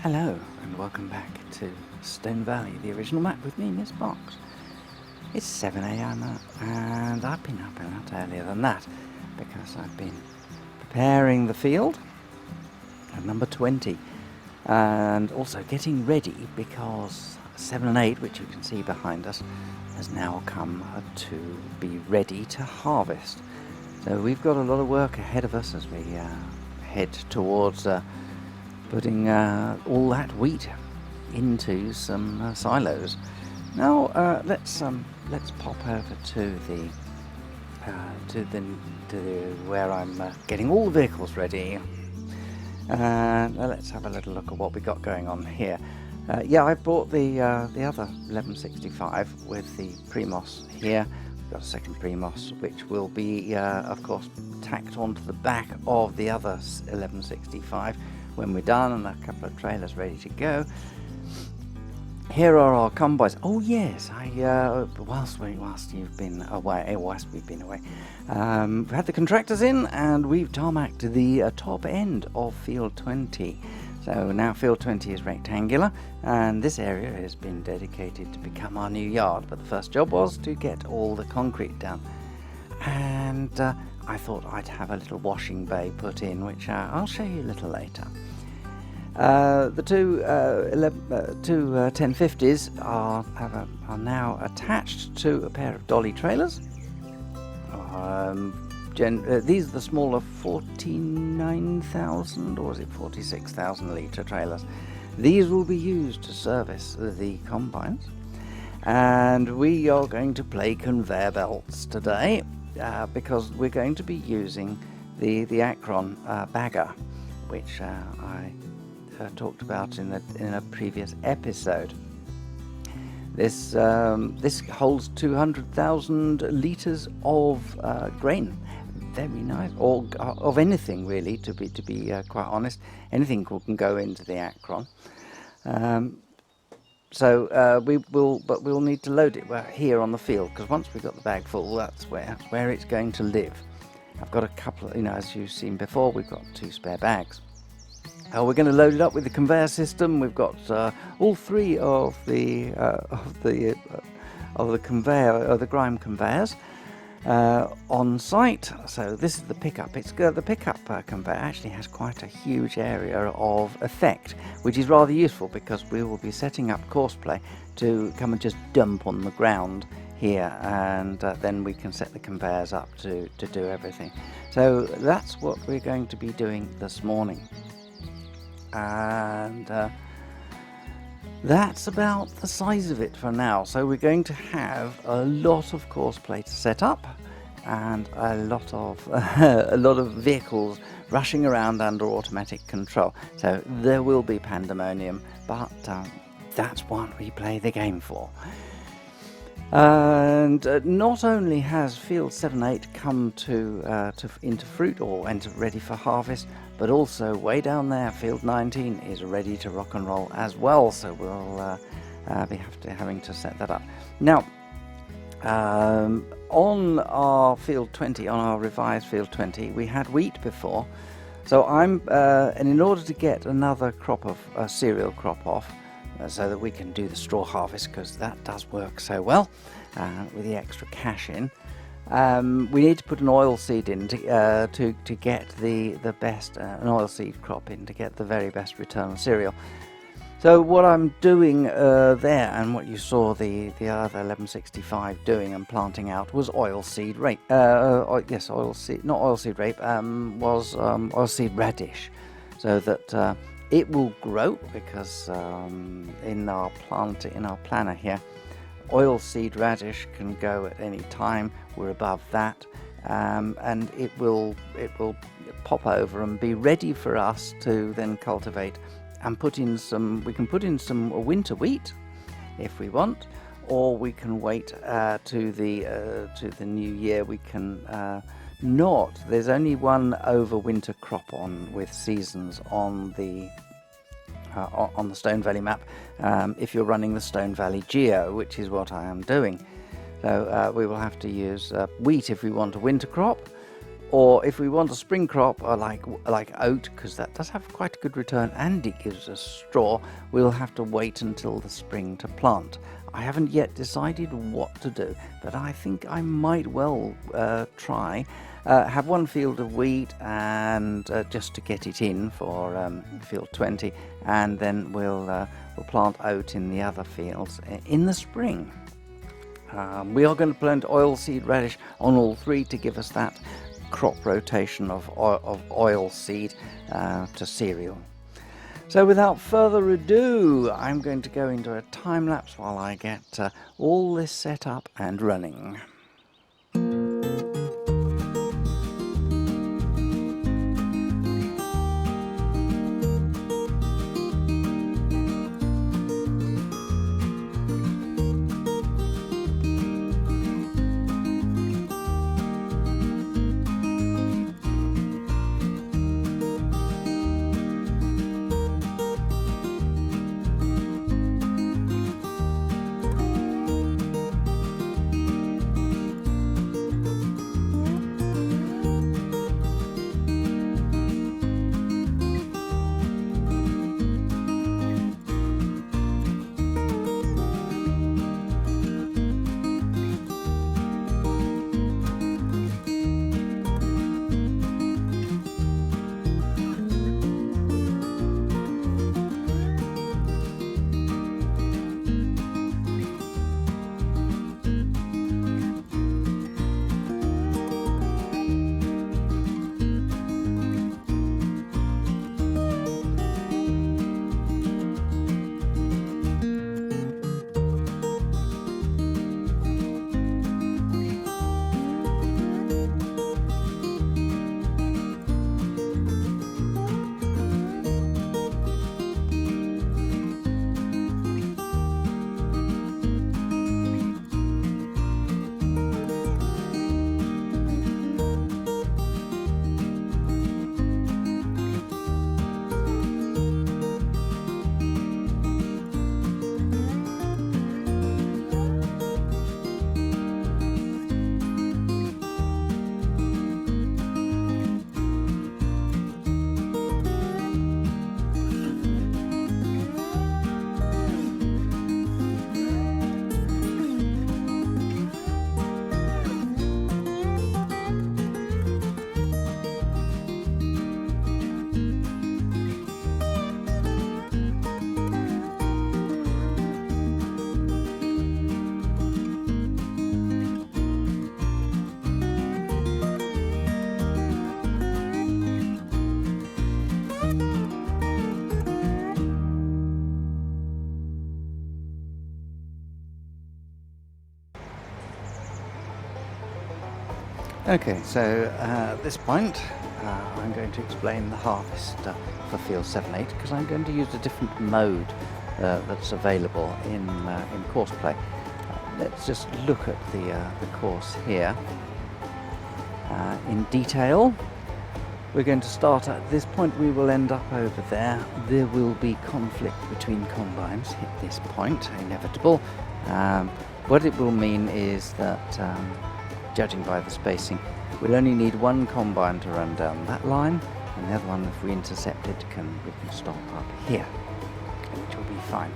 Hello and welcome back to Stone Valley, the original map with me, Miss Box. It's 7 a.m. and I've been up a lot earlier than that because I've been preparing the field at number 20 and also getting ready because 7 and 8, which you can see behind us, has now come to be ready to harvest. So we've got a lot of work ahead of us as we head towards putting all that wheat into some silos. Now let's pop over to where I'm getting all the vehicles ready. Let's have a little look at what we got going on here. Yeah, I bought the other 1165 with the Primos here. We've got a second Primos, which will be, of course, tacked onto the back of the other 1165 when we're done, and a couple of trailers ready to go. Here are our combines. Oh yes, whilst you've been away, whilst we've been away, we've had the contractors in and we've tarmacked the top end of field 20. So now field 20 is rectangular and this area has been dedicated to become our new yard. But the first job was to get all the concrete done. And I thought I'd have a little washing bay put in, which I'll show you a little later. The two 1050s are now attached to a pair of dolly trailers. These are the smaller 49,000 or is it 46,000 litre trailers. These will be used to service the combines, and we are going to play conveyor belts today because we're going to be using the Akron bagger, which I talked about in a previous episode. This holds 200,000 litres of grain. Very nice, or of anything really. To be quite honest, anything can go into the Akron. We'll need to load it here on the field, because once we've got the bag full, that's where it's going to live. I've got a couple, as you've seen before, we've got 2 spare bags. We're going to load it up with the conveyor system. We've got all 3 of the conveyor, the grime conveyors on site. So this is the pickup. The pickup conveyor actually has quite a huge area of effect, which is rather useful because we will be setting up Courseplay to come and just dump on the ground here, and then we can set the conveyors up to do everything. So that's what we're going to be doing this morning. And that's about the size of it for now. So we're going to have a lot of Courseplay to set up, and a lot of vehicles rushing around under automatic control. So there will be pandemonium, but that's what we play the game for. And not only has field 7-8 come into fruit or ready for harvest, but also way down there, field 19 is ready to rock and roll as well. So we'll be having to set that up. Now, on our field 20, on our revised field 20, we had wheat before. So and in order to get another crop of cereal crop off, so that we can do the straw harvest, because that does work so well with the extra cash in. We need to put an oil seed in to get the best an oil seed crop in to get the very best return on cereal. So what I'm doing there, and what you saw the other 1165 doing and planting out, was oilseed rape. Was oilseed radish, so that it will grow, because in our planner here, oilseed radish can go at any time. We're above that, and it will pop over and be ready for us to then cultivate and put in some. We can put in some winter wheat if we want, or we can wait to the new year. We can not. There's only one overwinter crop on with seasons on the Stone Valley map, if you're running the Stone Valley Geo, which is what I am doing. So we will have to use wheat if we want a winter crop, Or if we want a spring crop like oat, because that does have quite a good return and it gives us straw, we'll have to wait until the spring to plant. I haven't yet decided what to do, but I think I might well try have one field of wheat and just to get it in for field 20, and then we'll plant oat in the other fields in the spring. We are going to plant oilseed radish on all three to give us that crop rotation of oil seed to cereal. So without further ado, I'm going to go into a time lapse while I get all this set up and running. Okay, so at this point I'm going to explain the harvest for field 7-8 because I'm going to use a different mode that's available in Courseplay. Let's just look at the course here in detail. We're going to start at this point, we will end up over there. There will be conflict between combines at this point, inevitable. What it will mean is that judging by the spacing, we'll only need one combine to run down that line, and the other one, if we intercept it, we can stop up here, which will be fine.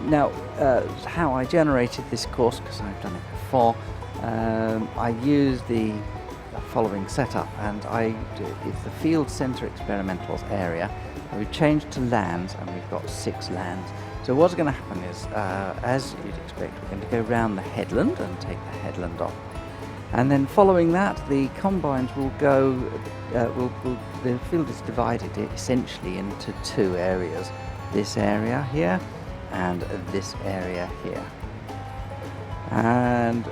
Now, how I generated this course, because I've done it before, I used the following setup, and it's the field center experimentals area. We've changed to lands, and we've got 6 lands. So what's going to happen is, as you'd expect, we're going to go round the headland and take the headland off. And then following that, the combines will go, the field is divided essentially into 2 areas. This area here and this area here. And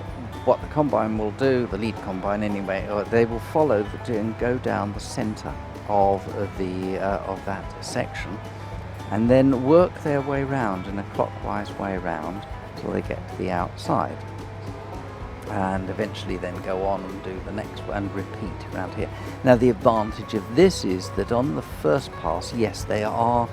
what the combine will do, the lead combine anyway, they will follow and go down the center of that section, and then work their way round in a clockwise way round till they get to the outside, and eventually then go on and do the next one and repeat around here. Now the advantage of this is that on the first pass, yes, they are,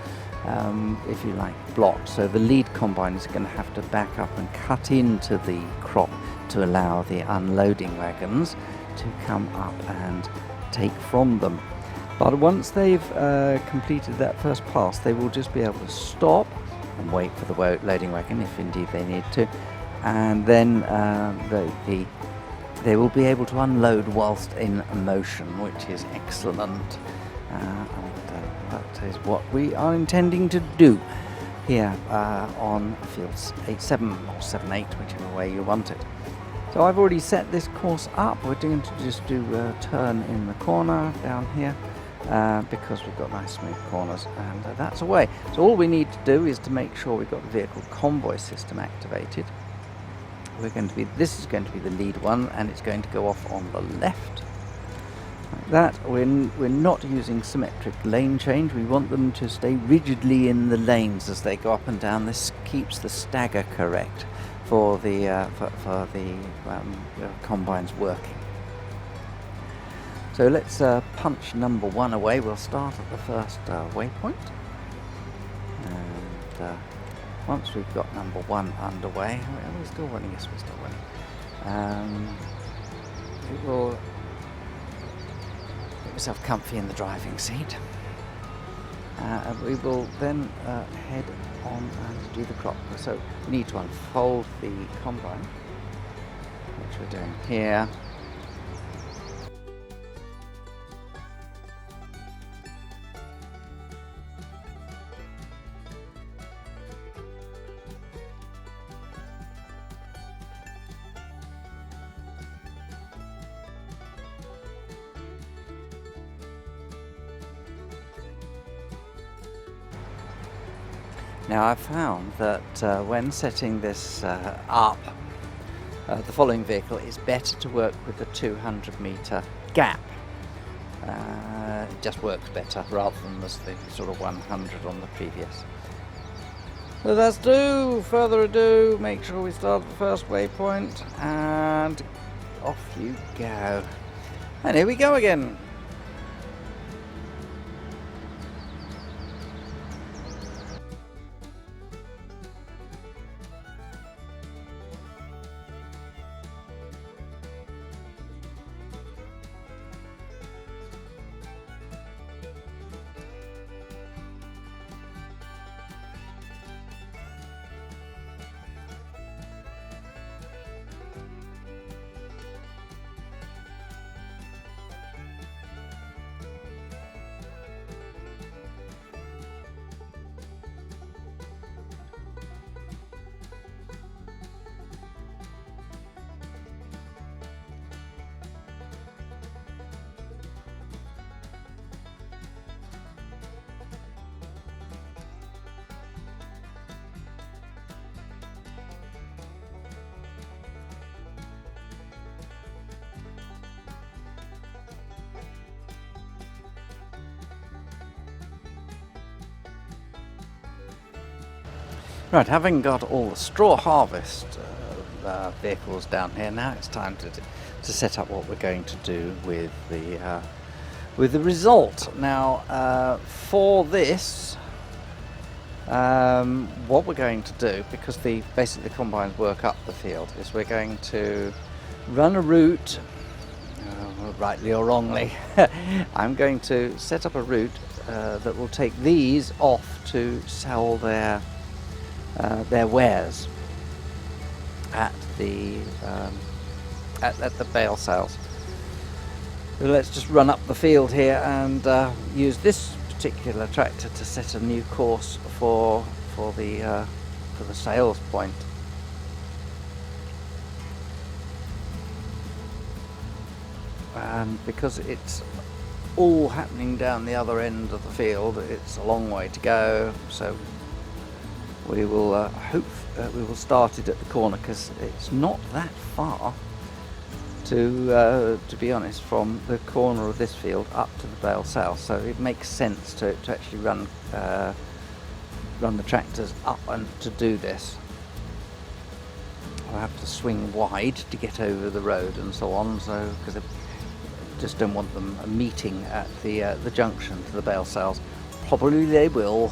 if you like, blocked, so the lead combine is going to have to back up and cut into the crop to allow the unloading wagons, to come up and take from them. But once they've completed that first pass, they will just be able to stop and wait for the loading wagon if indeed they need to, and then they will be able to unload whilst in motion, which is excellent. And that is what we are intending to do here on fields 8-7 or 7-8, whichever way you want it. So I've already set this course up. We're going to just do a turn in the corner down here because we've got nice smooth corners, and that's away. So all we need to do is to make sure we've got the vehicle convoy system activated. This is going to be the lead one, and it's going to go off on the left. Like that. We're not using symmetric lane change. We want them to stay rigidly in the lanes as they go up and down. This keeps the stagger correct for the combines working. So let's punch number 1 away. We'll start at the first waypoint, and once we've got number 1 underway, are we still running? Yes, we're still running. It will get myself comfy in the driving seat, and we will then head on and do the crop. So we need to unfold the combine, which we're doing here. Now I've found that when setting this up, the following vehicle, it's better to work with the 200-metre gap. It just works better rather than the sort of 100 on the previous. So that's further ado, make sure we start at the first waypoint, and off you go. And here we go again. Right, having got all the straw harvest vehicles down here, now it's time to set up what we're going to do with the result. Now, for this, what we're going to do, because basically the combines work up the field, is we're going to run a route, rightly or wrongly. I'm going to set up a route that will take these off to sell their wares at the bale sales. So let's just run up the field here and use this particular tractor to set a new course for the sales point. And because it's all happening down the other end of the field, it's a long way to go, so we will we will start it at the corner, because it's not that far to be honest, from the corner of this field up to the bale south. So it makes sense to actually run the tractors up and to do this. I'll have to swing wide to get over the road and so on, so because I just don't want them meeting at the junction to the bale sales. Probably they will.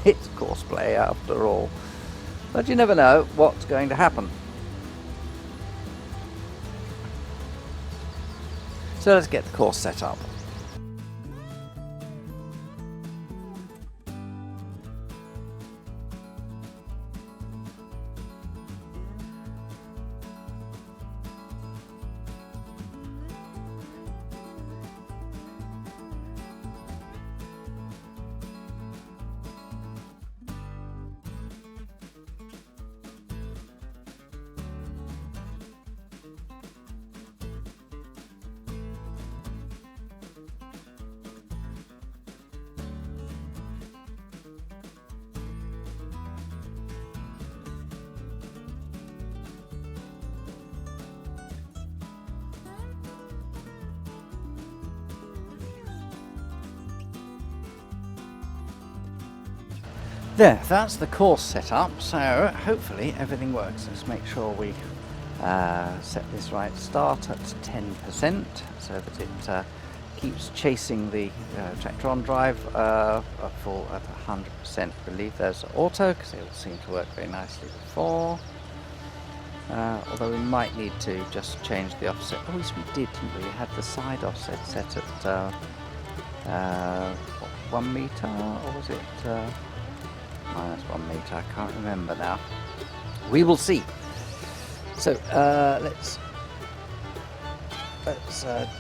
It's Courseplay after all, but you never know what's going to happen. So let's get the course set up. There, that's the course set up, so hopefully everything works. Let's make sure we set this right. Start at 10% so that it keeps chasing the tractor on drive full at 100%. Leave those auto because it will seem to work very nicely before. Although we might need to just change the offset. Oh, yes, we did, didn't we? We had the side offset set at 1 meter, or was it? Minus 1 meter, I can't remember now. We will see. So let's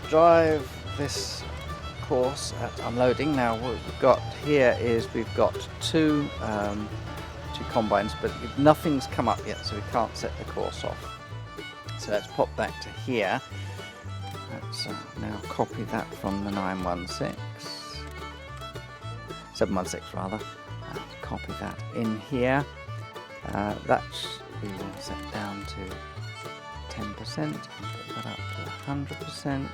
drive this course at unloading. Now what we've got here is we've got two combines, but nothing's come up yet, so we can't set the course off. So let's pop back to here. Let's now copy that from the 916, 716 rather. Copy that in here. That we will set down to 10% and put that up to 100%,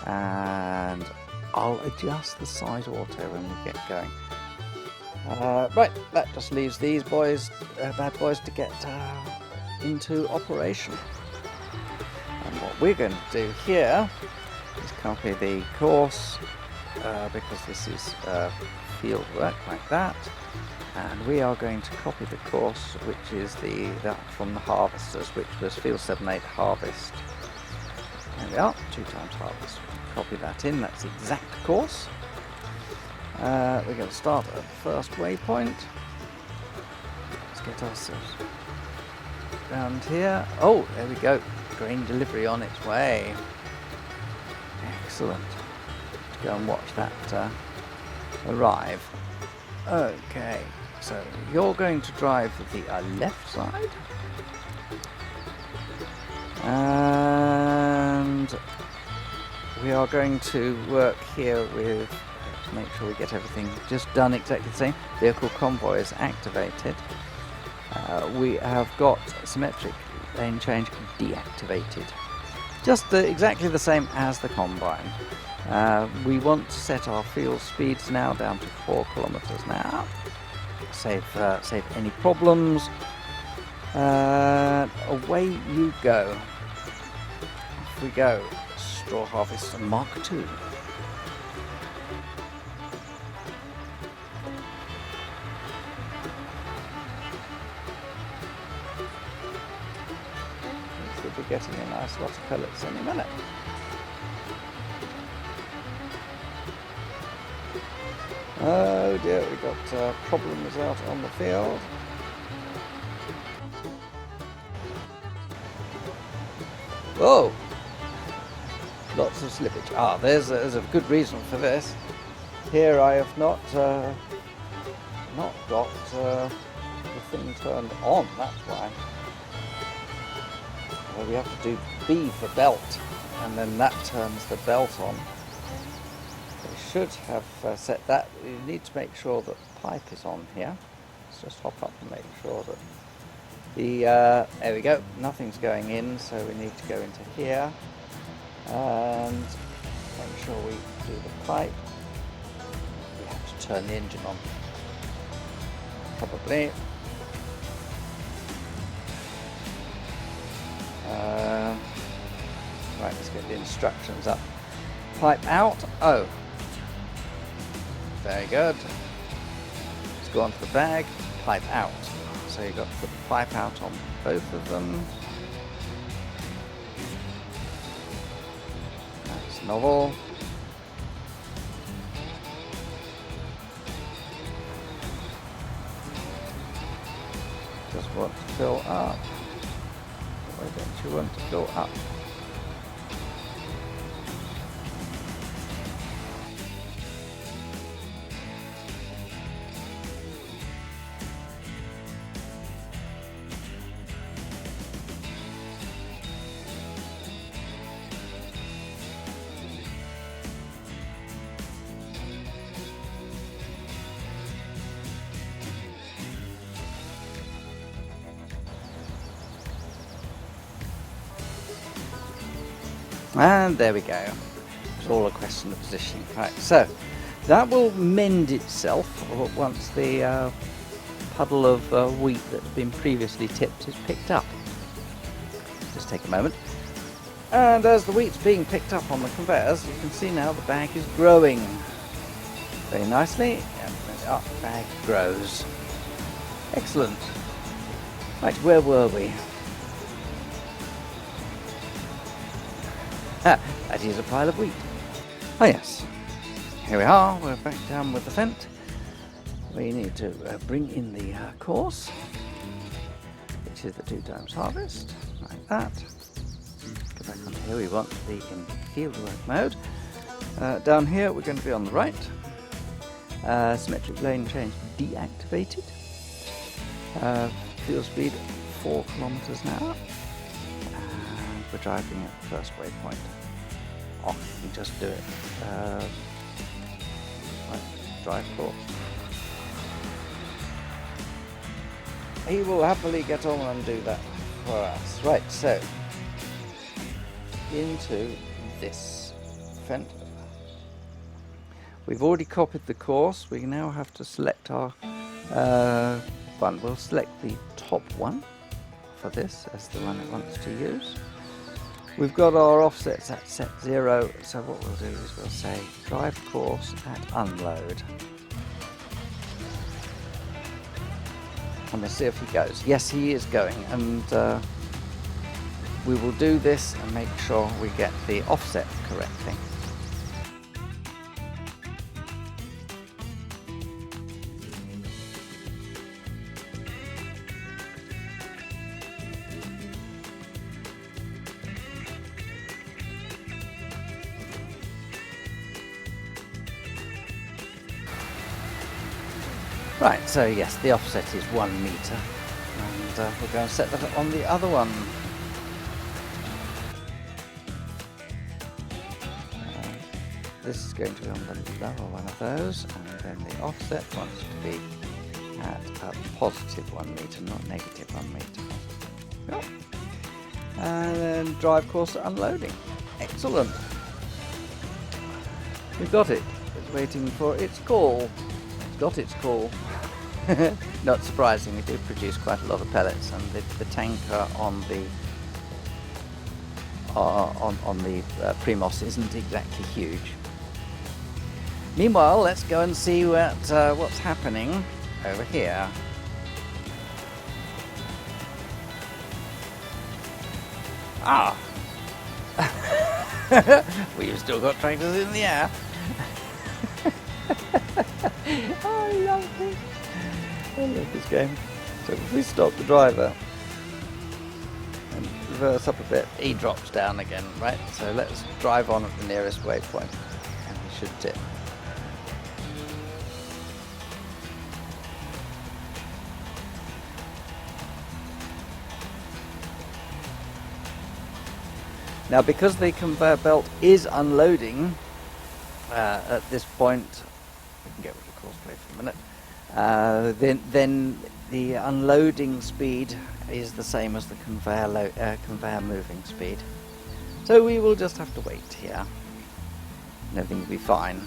and I'll adjust the side auto when we get going. Right, that just leaves these boys, bad boys, to get into operation. And what we're going to do here is copy the course because this is field work like that. And we are going to copy the course, which is that from the harvesters, which was field 7-8 harvest. There we are, 2 times harvest. Copy that in, that's the exact course. We're going to start at the first waypoint. Let's get ourselves around here. Oh, there we go, grain delivery on its way. Excellent. Let's go and watch that arrive. Okay. So you're going to drive the left side, and we are going to work here with, to make sure we get everything just done exactly the same. Vehicle convoy is activated. We have got symmetric lane change deactivated. Just exactly the same as the combine. We want to set our field speeds now down to 4 kilometers an hour. Save any problems. Away you go. Off we go. Straw harvester Mark II. We'll be getting a nice lot of pellets any minute. Oh dear, we've got problems out on the field. Whoa! Lots of slippage. Ah, there's a good reason for this. Here I have not got the thing turned on, that's why. Well, we have to do B for belt, and then that turns the belt on. Should have set that. You need to make sure that the pipe is on here. Let's just hop up and make sure that the there we go, nothing's going in, so we need to go into here and make sure we do the pipe. We have to turn the engine on, probably. Right, let's get the instructions up. Pipe out. Oh, very good. Let's go on to the bag, pipe out. So you've got to put the pipe out on both of them. That's novel. Just want to fill up. Why don't you want to fill up? And there we go. It's all a question of positioning. Right, so that will mend itself once the puddle of wheat that's been previously tipped is picked up. Just take a moment. And as the wheat's being picked up on the conveyors, you can see now the bag is growing very nicely. And the bag grows. Excellent. Right, where were we? That is a pile of wheat. Oh yes, here we are, we're back down with the fent. We need to bring in the course, which is the 2 times harvest, like that. Go back on here, we want to be in fieldwork mode. Down here we're going to be on the right. Symmetric lane change deactivated. Fuel speed 4 kilometers an hour. We're driving at the first waypoint. Oh, you can just do it. Right, drive course. He will happily get on and do that for us. Right, so into this fent. We've already copied the course. We now have to select our one. We'll select the top one for this as the one it wants to use. We've got our offsets at set 0, so what we'll do is we'll say drive course at unload. And we'll see if he goes. Yes, he is going, and we will do this and make sure we get the offset correctly. Right, so yes, the offset is 1 metre, and we're going to set that on the other one. This is going to be on the lower one of those, and then the offset wants to be at a positive 1 metre, not negative 1 metre. Yep. And then drive course to unloading. Excellent. We've got it. It's waiting for its call. Got its call. Not surprising, we do produce quite a lot of pellets, and the tanker on the Primos isn't exactly huge. Meanwhile, let's go and see what's happening over here. Ah! We've still got tractors in the air. Oh, I love this. I love this game. So if we stop the driver and reverse up a bit, he drops down again, right? So let's drive on at the nearest waypoint, and he should tip. Now, because the conveyor belt is unloading at this point, we can get rid of Courseplay for a minute, then the unloading speed is the same as the conveyor moving speed. So we will just have to wait here, and everything will be fine.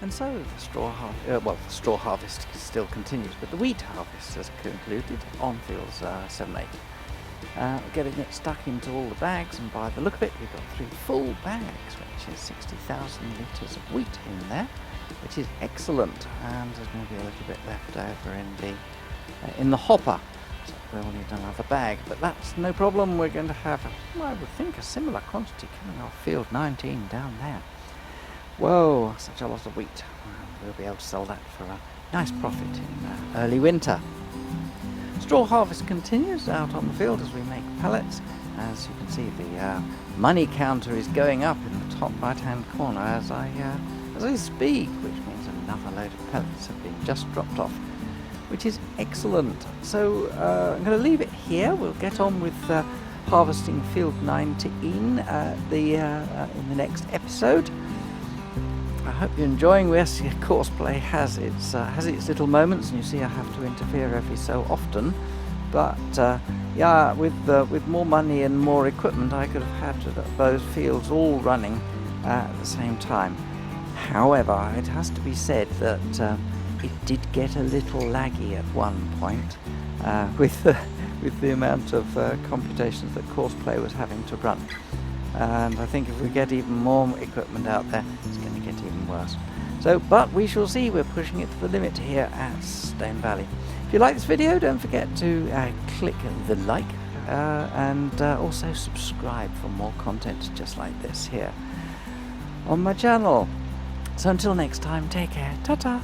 And so the straw harvest still continues, but the wheat harvest has concluded on fields 7 and 8. Getting it stuck into all the bags, and by the look of it, we've got 3 full bags, which is 60,000 litres of wheat in there, which is excellent. And there's maybe a little bit left over in the hopper, so we'll need another bag. But that's no problem. We're going to have, I would think, a similar quantity coming off field 19 down there. Whoa, such a lot of wheat. We'll be able to sell that for a nice profit in early winter. Straw harvest continues out on the field as we make pellets. As you can see, the money counter is going up in the top right-hand corner as I speak, which means another load of pellets have been just dropped off, which is excellent. So I'm going to leave it here. We'll get on with harvesting field 19 in the next episode. I hope you're enjoying this. Courseplay has its little moments, and you see I have to interfere every so often. But yeah, with more money and more equipment, I could have had both fields all running at the same time. However, it has to be said that it did get a little laggy at one point with the amount of computations that Courseplay was having to run. And I think if we get even more equipment out there, it's going to get even worse. So, but we shall see. We're pushing it to the limit here at Stone Valley. If you like this video, don't forget to click the like and also subscribe for more content just like this here on my channel. So until next time, take care. Ta-ta.